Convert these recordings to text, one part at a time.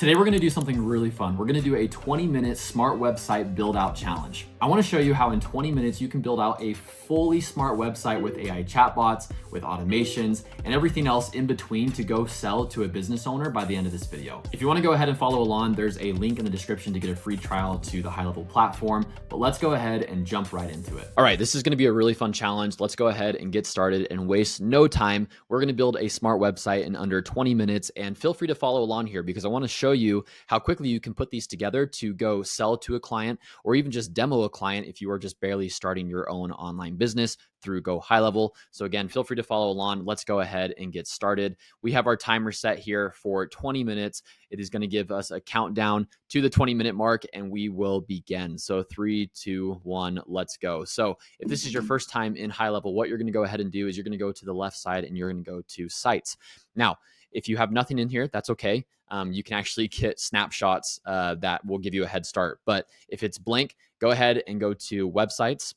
Today we're gonna do something really fun. We're gonna do a 20-minute smart website build out challenge. I wanna show you how in 20 minutes you can build out a fully smart website with AI chatbots, with automations, and everything else in between to go sell to a business owner by the end of this video. If you wanna go ahead and follow along, there's a link in the description to get a free trial to the GoHighLevel platform, but let's go ahead and jump right into it. All right, this is gonna be a really fun challenge. Let's go ahead and get started and waste no time. We're gonna build a smart website in under 20 minutes, and feel free to follow along here because I wanna show you how quickly you can put these together to go sell to a client or even just demo a client if you are just barely starting your own online business through GoHighLevel. So again, feel free to follow along. Let's go ahead and get started. We have our timer set here for 20 minutes. It is going to give us a countdown to the 20-minute mark and we will begin. So 3, 2, 1, let's go. So if this is your first time in GoHighLevel, what you're going to go ahead and do is you're going to go to the left side and you're going to go to sites. Now, if you have nothing in here, that's okay. You can actually get snapshots that will give you a head start. But if it's blank, go ahead and go to websites.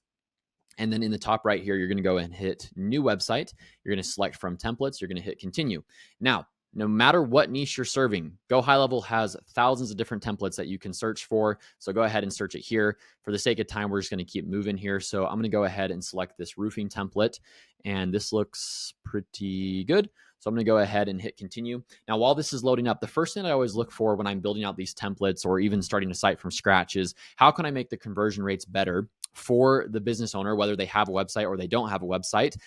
And then in the top right here, you're going to go and hit new website. You're going to select from templates. You're going to hit continue. Now, no matter what niche you're serving, GoHighLevel has thousands of different templates that you can search for. So go ahead and search it here. For the sake of time, we're just going to keep moving here. So I'm going to go ahead and select this roofing template. And this looks pretty good. So I'm going to go ahead and hit continue. Now, while this is loading up, the first thing I always look for when I'm building out these templates or even starting a site from scratch is how can I make the conversion rates better for the business owner, whether they have a website or they don't have a website,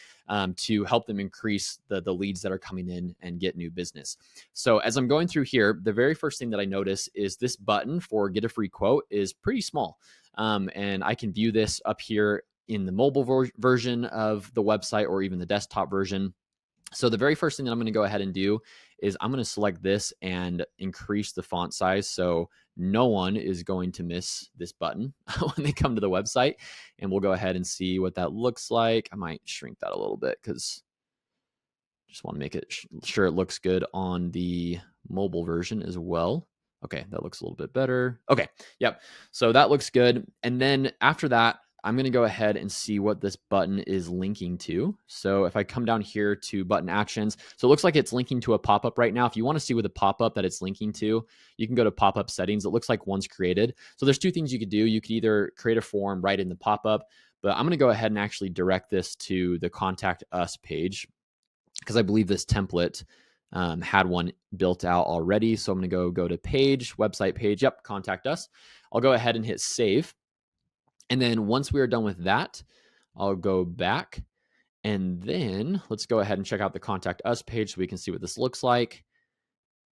to help them increase the leads that are coming in and get new business. So as I'm going through here, the very first thing that I notice is this button for get a free quote is pretty small. And I can view this up here in the mobile version of the website or even the desktop version. So the very first thing that I'm going to go ahead and do is I'm going to select this and increase the font size so no one is going to miss this button when they come to the website. And we'll go ahead and see what that looks like. I might shrink that a little bit because I just want to make it sure it looks good on the mobile version as well. Okay, that looks a little bit better. Okay, yep. So that looks good. And then after that, I'm going to go ahead and see what this button is linking to. So if I come down here to button actions, so it looks like it's linking to a pop-up right now. If you want to see what the pop-up that it's linking to, you can go to pop-up settings. It looks like one's created. So there's two things you could do. You could either create a form right in the pop-up, but I'm going to go ahead and actually direct this to the contact us page because I believe this template had one built out already. So I'm going to go to page, website page. Yep, contact us. I'll go ahead and hit save. And then once we are done with that, I'll go back and then let's go ahead and check out the contact us page so we can see what this looks like.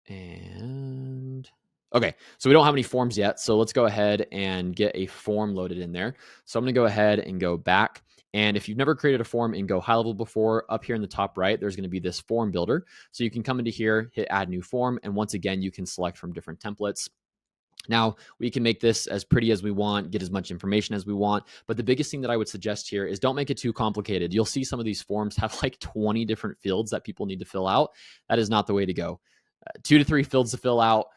And okay, so we don't have any forms yet. So let's go ahead and get a form loaded in there. So I'm going to go ahead and go back. And if you've never created a form in GoHighLevel before, up here in the top right, there's going to be this form builder. So you can come into here, hit add new form. And once again, you can select from different templates. Now, we can make this as pretty as we want, get as much information as we want. But the biggest thing that I would suggest here is don't make it too complicated. You'll see some of these forms have like 20 different fields that people need to fill out. That is not the way to go. 2 to 3 fields to fill out,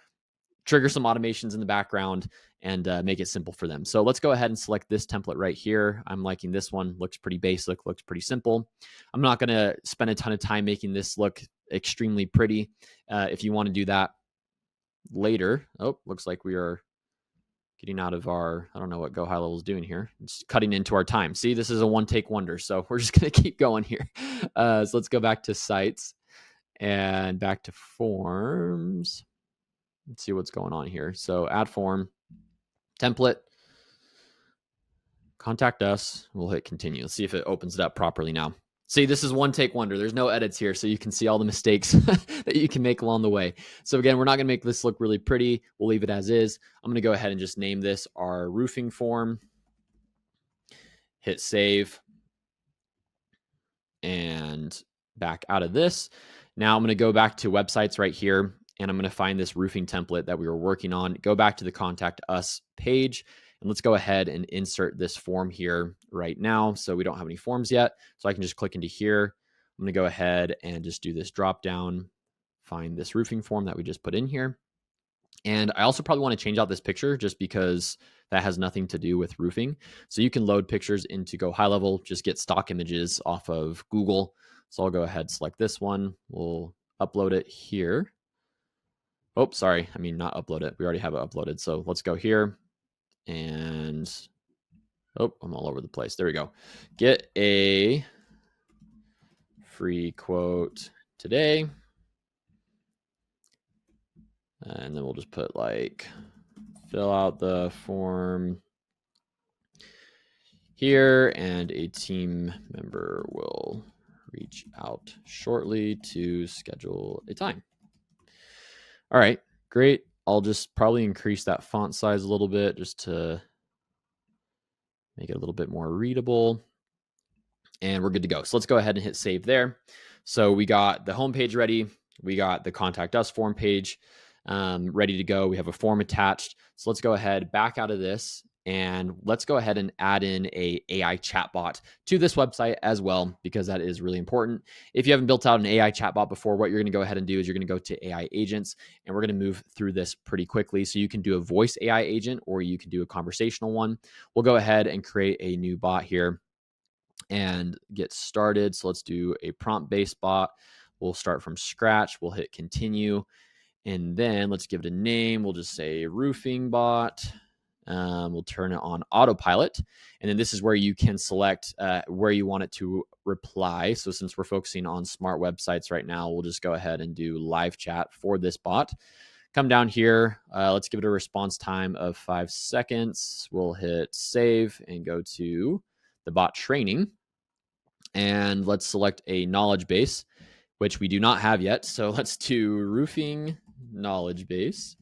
trigger some automations in the background, and make it simple for them. So let's go ahead and select this template right here. I'm liking this one. Looks pretty basic, looks pretty simple. I'm not going to spend a ton of time making this look extremely pretty. If you want to do that later. Oh, looks like we are getting out of our, I don't know what GoHighLevel is doing here. It's cutting into our time. See, this is a one-take wonder. So we're just going to keep going here. So let's go back to sites and back to forms. Let's see what's going on here. So add form, template, contact us. We'll hit continue. Let's see if it opens it up properly now. See, this is one take wonder. There's no edits here, so you can see all the mistakes that you can make along the way. So again, we're not going to make this look really pretty. We'll leave it as is. I'm going to go ahead and just name this our roofing form. Hit save. And back out of this. Now I'm going to go back to websites right here, and I'm going to find this roofing template that we were working on. Go back to the contact us page. And let's go ahead and insert this form here right now. So we don't have any forms yet. So I can just click into here. I'm going to go ahead and just do this drop down, find this roofing form that we just put in here. And I also probably want to change out this picture just because that has nothing to do with roofing. So you can load pictures into GoHighLevel, just get stock images off of Google. So I'll go ahead, select this one. We'll upload it here. Oh, sorry. I mean, not upload it. We already have it uploaded. So let's go here and, oh, I'm all over the place. There we go. Get a free quote today. And then we'll just put like, fill out the form here and a team member will reach out shortly to schedule a time. All right, great. I'll just probably increase that font size a little bit just to make it a little bit more readable. And we're good to go. So let's go ahead and hit save there. So we got the homepage ready. We got the contact us form page ready to go. We have a form attached. So let's go ahead, back out of this, and let's go ahead and add in a AI chatbot to this website as well, because that is really important. If you haven't built out an AI chatbot before, what you're going to go ahead and do is you're going to go to AI agents, and we're going to move through this pretty quickly. So you can do a voice AI agent, or you can do a conversational one. We'll go ahead and create a new bot here and get started. So let's do a prompt-based bot. We'll start from scratch. We'll hit continue. And then let's give it a name. We'll just say roofing bot. We'll turn it on autopilot. And then this is where you can select where you want it to reply. So since we're focusing on smart websites right now, we'll just go ahead and do live chat for this bot. Come down here. Let's give it a response time of 5 seconds. We'll hit save and go to the bot training. And let's select a knowledge base, which we do not have yet. So let's do roofing knowledge base.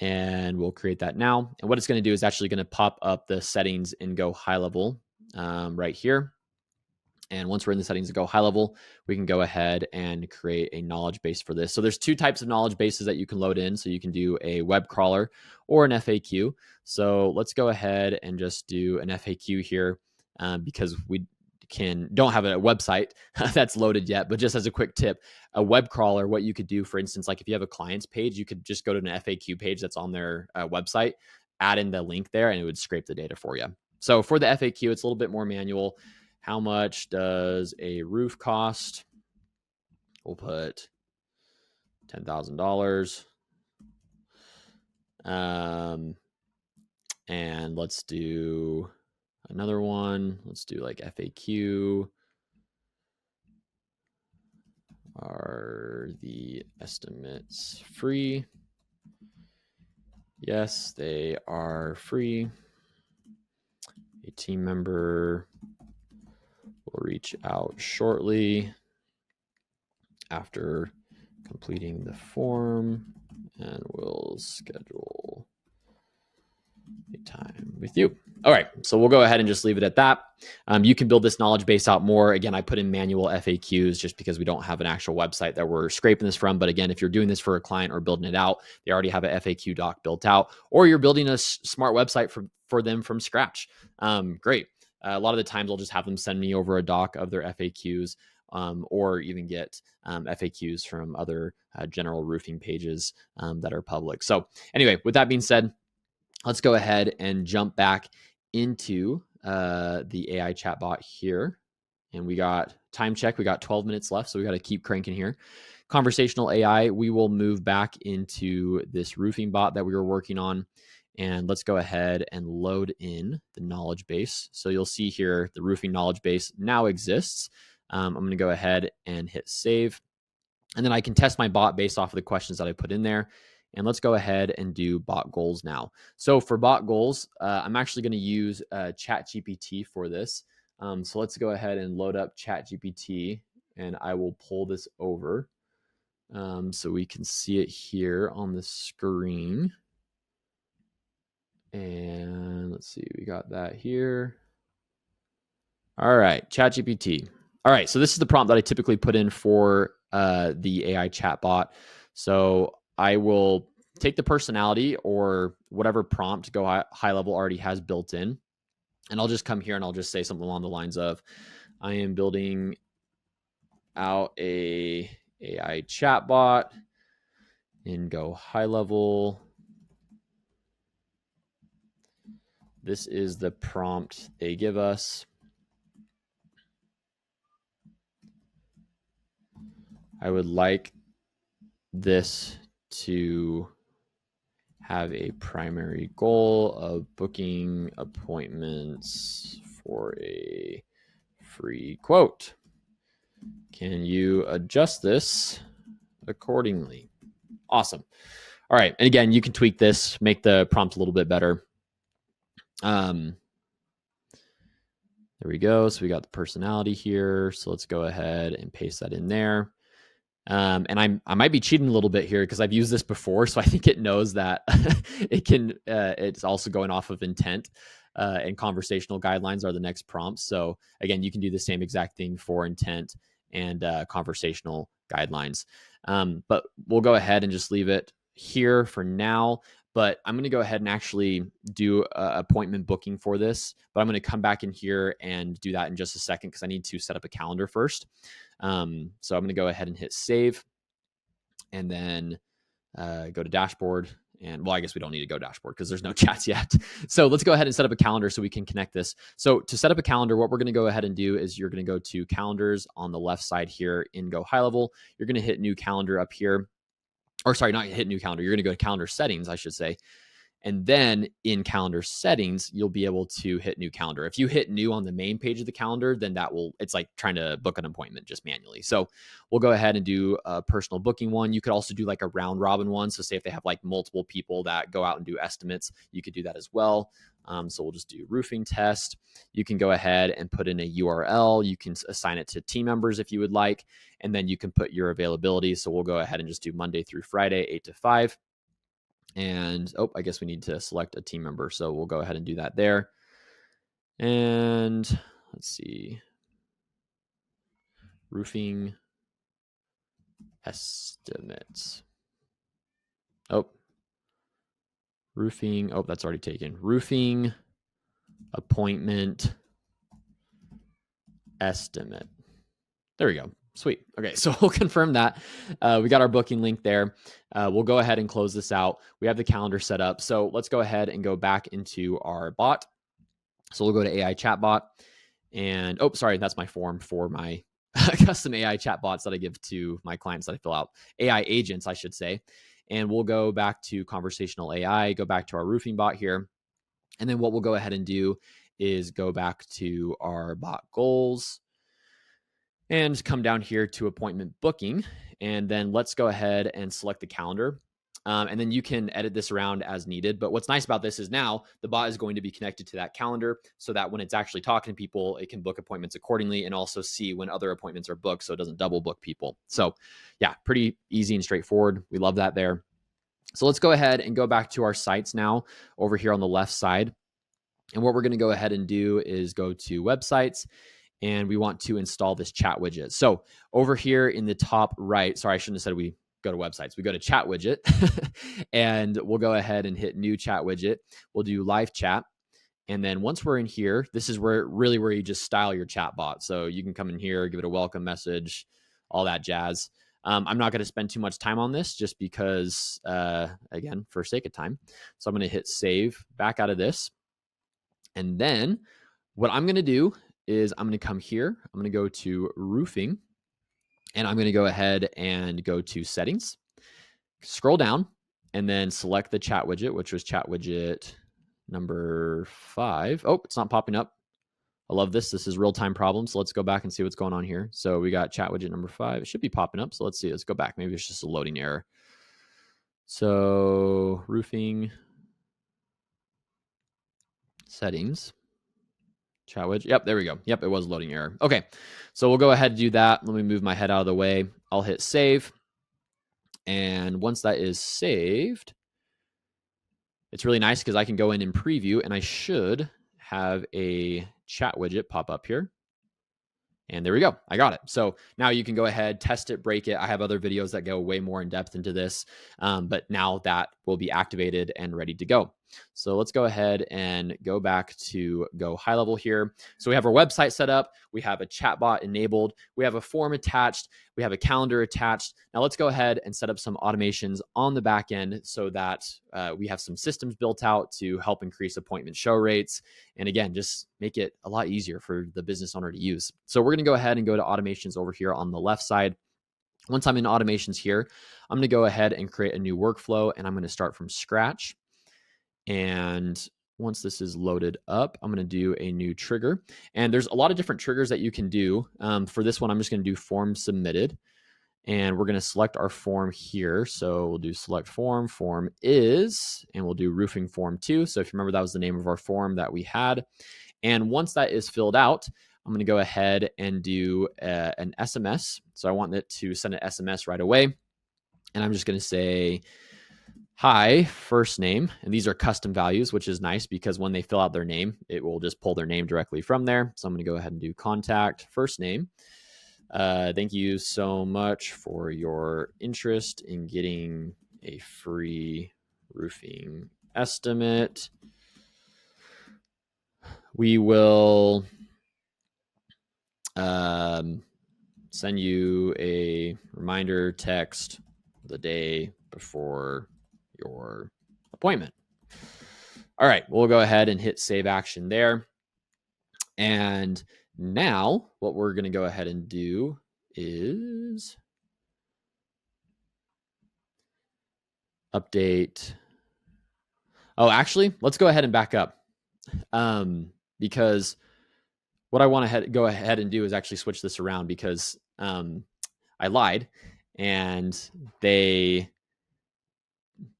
And we'll create that now. And what it's going to do is actually going to pop up the settings in GoHighLevel right here. And once we're in the settings of GoHighLevel, we can go ahead and create a knowledge base for this. So there's two types of knowledge bases that you can load in. So you can do a web crawler or an FAQ. So let's go ahead and just do an FAQ here because we don't have a website that's loaded yet. But just as a quick tip, a web crawler, what you could do, for instance, like if you have a client's page, you could just go to an FAQ page that's on their website, add in the link there, and it would scrape the data for you. So for the FAQ, it's a little bit more manual. How much does a roof cost? We'll put $10,000. And let's do another one. Let's do like FAQ. Are the estimates free? Yes, they are free. A team member will reach out shortly after completing the form and we'll schedule a time with you. All right, so we'll go ahead and just leave it at that. You can build this knowledge base out more. Again, I put in manual FAQs just because we don't have an actual website that we're scraping this from. But again, if you're doing this for a client or building it out, they already have an FAQ doc built out, or you're building a smart website for them from scratch. Great. A lot of the times I'll just have them send me over a doc of their FAQs, or even get FAQs from other general roofing pages that are public. So anyway, with that being said, let's go ahead and jump back into the AI chatbot here. And we got time check. We got 12 minutes left, so we got to keep cranking here. Conversational AI, we will move back into this roofing bot that we were working on. And let's go ahead and load in the knowledge base. So you'll see here the roofing knowledge base now exists. I'm going to go ahead and hit save. And then I can test my bot based off of the questions that I put in there. And let's go ahead and do bot goals now. So for bot goals, I'm actually going to use ChatGPT for this. So let's go ahead and load up ChatGPT, and I will pull this over so we can see it here on the screen. And let's see, we got that here. All right, ChatGPT. All right, so this is the prompt that I typically put in for the AI chatbot. So I will take the personality or whatever prompt GoHighLevel already has built in, and I'll just come here and I'll just say something along the lines of, I am building out a AI chatbot in GoHighLevel. This is the prompt they give us. I would like this to have a primary goal of booking appointments for a free quote. Can you adjust this accordingly? Awesome. All right. And again, you can tweak this, make the prompt a little bit better. There we go. So we got the personality here. So let's go ahead and paste that in there. And I might be cheating a little bit here because I've used this before, so I think it knows that it's also going off of intent, and conversational guidelines are the next prompts. So again, you can do the same exact thing for intent and conversational guidelines. But we'll go ahead and just leave it here for now. But I'm going to go ahead and actually do appointment booking for this. But I'm going to come back in here and do that in just a second because I need to set up a calendar first. So I'm going to go ahead and hit save and then go to dashboard. And well, I guess we don't need to go dashboard because there's no chats yet. So let's go ahead and set up a calendar so we can connect this. So to set up a calendar, what we're going to go ahead and do is you're going to go to calendars on the left side here in GoHighLevel. You're going to hit new calendar up here. Or sorry, not hit new calendar. You're going to go to calendar settings, I should say. And then in calendar settings, you'll be able to hit new calendar. If you hit new on the main page of the calendar, then it's like trying to book an appointment just manually. So we'll go ahead and do a personal booking one. You could also do like a round robin one. So say if they have like multiple people that go out and do estimates, you could do that as well. So we'll just do roofing test. You can go ahead and put in a URL. You can assign it to team members if you would like, and then you can put your availability. So we'll go ahead and just do Monday through Friday, 8 to 5. And I guess we need to select a team member. So we'll go ahead and do that there. And let's see. Roofing estimates. Roofing. That's already taken. Roofing appointment estimate. There we go. Sweet. Okay, so we'll confirm that. We got our booking link there. We'll go ahead and close this out. We have the calendar set up. So let's go ahead and go back into our bot. So we'll go to AI chatbot. And sorry, that's my form for my custom AI chatbots that I give to my clients that I fill out. AI agents, I should say. And we'll go back to conversational AI, go back to our roofing bot here. And then what we'll go ahead and do is go back to our bot goals and come down here to appointment booking. And then let's go ahead and select the calendar. And then you can edit this around as needed. But what's nice about this is now the bot is going to be connected to that calendar so that when it's actually talking to people, it can book appointments accordingly and also see when other appointments are booked so it doesn't double book people. So yeah, pretty easy and straightforward. We love that there. So let's go ahead and go back to our sites now over here on the left side. And what we're going to go ahead and do is go to websites. And we want to install this chat widget. So over here in the top right, sorry, I shouldn't have said we go to websites. We go to chat widget and we'll go ahead and hit new chat widget. We'll do live chat. And then once we're in here, this is where you just style your chat bot. So you can come in here, give it a welcome message, all that jazz. I'm not going to spend too much time on this just because, again, for sake of time. So I'm going to hit save back out of this. And then what I'm going to do is I'm going to come here. I'm going to go to roofing and I'm going to go ahead and go to settings, scroll down and then select the chat widget, which was chat widget number 5. It's not popping up. I love this. This is real-time problem. So let's go back and see what's going on here. So we got chat widget number 5. It should be popping up. So let's see. Let's go back. Maybe it's just a loading error. So roofing settings. Chat widget. Yep, there we go. Yep, it was loading error. Okay, so we'll go ahead and do that. Let me move my head out of the way. I'll hit save. And once that is saved, it's really nice because I can go in and preview and I should have a chat widget pop up here. And there we go. I got it. So now you can go ahead, test it, break it. I have other videos that go way more in depth into this, but now that will be activated and ready to go. So let's go ahead and go back to GoHighLevel here. So we have our website set up. We have a chatbot enabled. We have a form attached. We have a calendar attached. Now let's go ahead and set up some automations on the back end so that we have some systems built out to help increase appointment show rates. And again, just make it a lot easier for the business owner to use. So we're going to go ahead and go to automations over here on the left side. Once I'm in automations here, I'm going to go ahead and create a new workflow, and I'm going to start from scratch. And once this is loaded up, I'm going to do a new trigger. And there's a lot of different triggers that you can do. For this one, I'm just going to do form submitted. And we're going to select our form here. So we'll do select form, form is, and we'll do roofing form 2. So if you remember, that was the name of our form that we had. And once that is filled out, I'm going to go ahead and do an SMS. So I want it to send an SMS right away. And I'm just going to say, hi, first name. And these are custom values, which is nice because when they fill out their name, it will just pull their name directly from there. So I'm going to go ahead and do contact first name. Thank you so much for your interest in getting a free roofing estimate. We will send you a reminder text the day before your appointment. All right, we'll go ahead and hit save action there. And now what we're going to go ahead and do is update. Oh, actually, let's go ahead and back up because what I want to go ahead and do is actually switch this around because I lied and they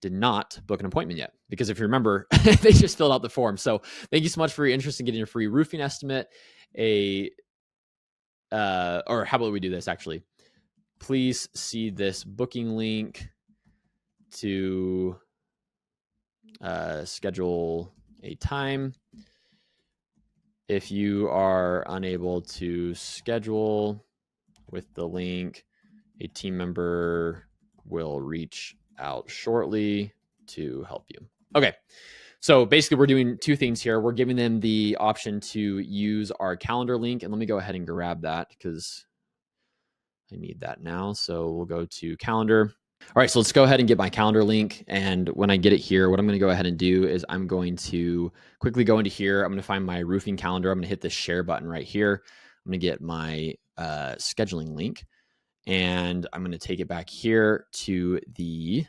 did not book an appointment yet. Because if you remember, they just filled out the form. So thank you so much for your interest in getting a free roofing estimate. Or how about we do this actually? Please see this booking link to schedule a time. If you are unable to schedule with the link, a team member will reach out shortly to help you. Okay, so basically we're doing two things here. We're giving them the option to use our calendar link, and let me go ahead and grab that because I need that now. So we'll go to calendar. All right, so let's go ahead and get my calendar link. And when I get it here, what I'm going to go ahead and do is I'm going to quickly go into here. I'm going to find my roofing calendar. I'm going to hit the share button right here. I'm going to get my scheduling link, and I'm going to take it back here to the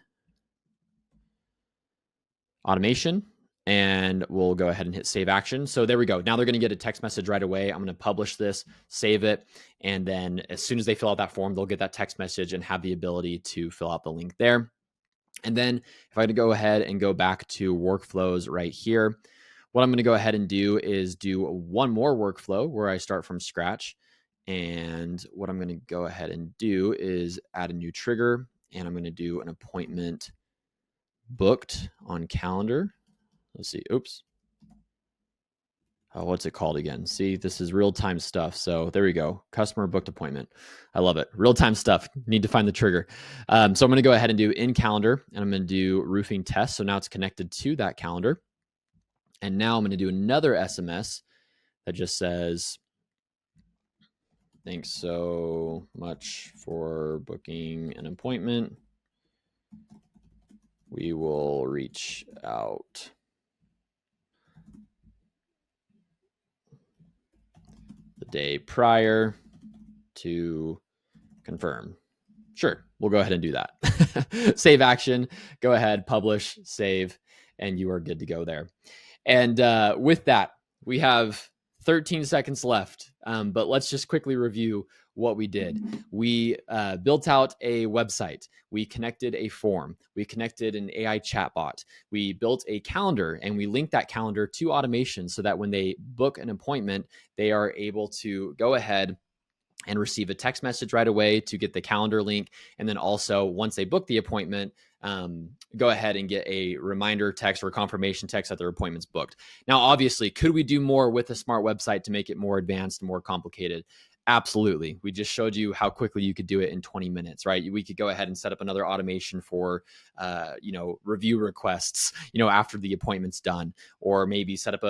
automation, and we'll go ahead and hit save action. So there we go. Now they're going to get a text message right away. I'm going to publish this, save it, and then as soon as they fill out that form, they'll get that text message and have the ability to fill out the link there. And then if I go ahead and go back to workflows right here, what I'm going to go ahead and do is do one more workflow where I start from scratch. And what I'm going to go ahead and do is add a new trigger, and I'm going to do an appointment booked on calendar. Let's see. Oops. Oh, what's it called again? See, this is real-time stuff. So there we go. Customer booked appointment. I love it. Real-time stuff. Need to find the trigger. So I'm going to go ahead and do in calendar, and I'm going to do roofing test. So now it's connected to that calendar. And now I'm going to do another SMS that just says, thanks so much for booking an appointment. We will reach out the day prior to confirm. Sure, we'll go ahead and do that. Save action, go ahead, publish, save, and you are good to go there. And with that, we have 13 seconds left, but let's just quickly review what we did. We built out a website. We connected a form. We connected an AI chatbot. We built a calendar, and we linked that calendar to automation so that when they book an appointment, they are able to go ahead and receive a text message right away to get the calendar link. And then also once they book the appointment, go ahead and get a reminder text or a confirmation text that their appointment's booked. Now, obviously, could we do more with a smart website to make it more advanced and more complicated? Absolutely. We just showed you how quickly you could do it in 20 minutes, right? We could go ahead and set up another automation for, review requests, after the appointment's done, or maybe set up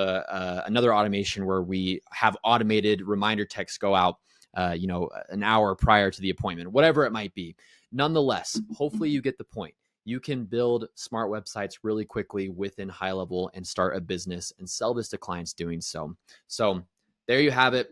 another automation where we have automated reminder texts go out, an hour prior to the appointment, whatever it might be. Nonetheless, hopefully you get the point. You can build smart websites really quickly within GoHighLevel and start a business and sell this to clients doing so. So there you have it.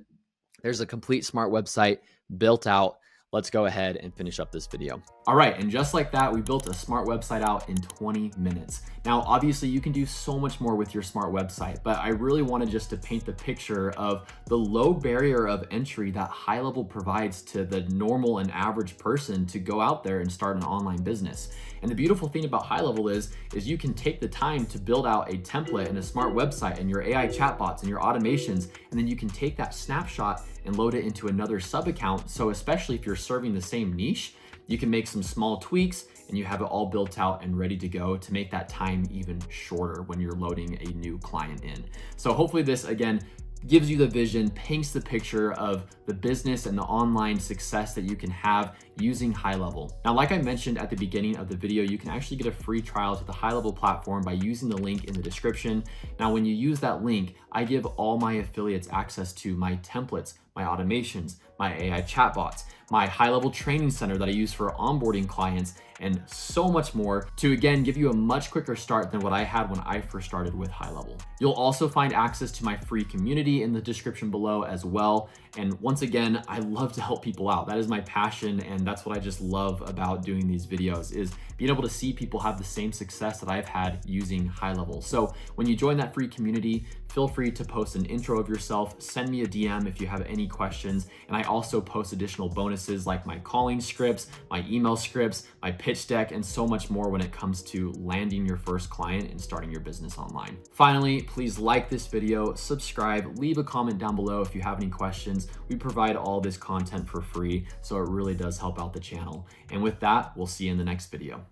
There's a complete smart website built out. Let's go ahead and finish up this video. All right, and just like that, we built a smart website out in 20 minutes. Now, obviously you can do so much more with your smart website, but I really wanted just to paint the picture of the low barrier of entry that GoHighLevel provides to the normal and average person to go out there and start an online business. And the beautiful thing about GoHighLevel is you can take the time to build out a template and a smart website and your AI chatbots and your automations, and then you can take that snapshot and load it into another sub account. So especially if you're serving the same niche, you can make some small tweaks and you have it all built out and ready to go to make that time even shorter when you're loading a new client in. So hopefully this, again, gives you the vision, paints the picture of the business and the online success that you can have using GoHighLevel. Now, like I mentioned at the beginning of the video, you can actually get a free trial to the GoHighLevel platform by using the link in the description. Now, when you use that link, I give all my affiliates access to my templates, my automations, my AI chatbots, my GoHighLevel training center that I use for onboarding clients, and so much more to, again, give you a much quicker start than what I had when I first started with GoHighLevel. You'll also find access to my free community in the description below as well. And once again, I love to help people out. That is my passion, and that's what I just love about doing these videos, is being able to see people have the same success that I've had using GoHighLevel. So when you join that free community, feel free to post an intro of yourself, send me a DM if you have any questions, and I also post additional bonuses like my calling scripts, my email scripts, my pitch deck, and so much more when it comes to landing your first client and starting your business online. Finally, please like this video, subscribe, leave a comment down below if you have any questions. We provide all this content for free, so it really does help out the channel. And with that, we'll see you in the next video.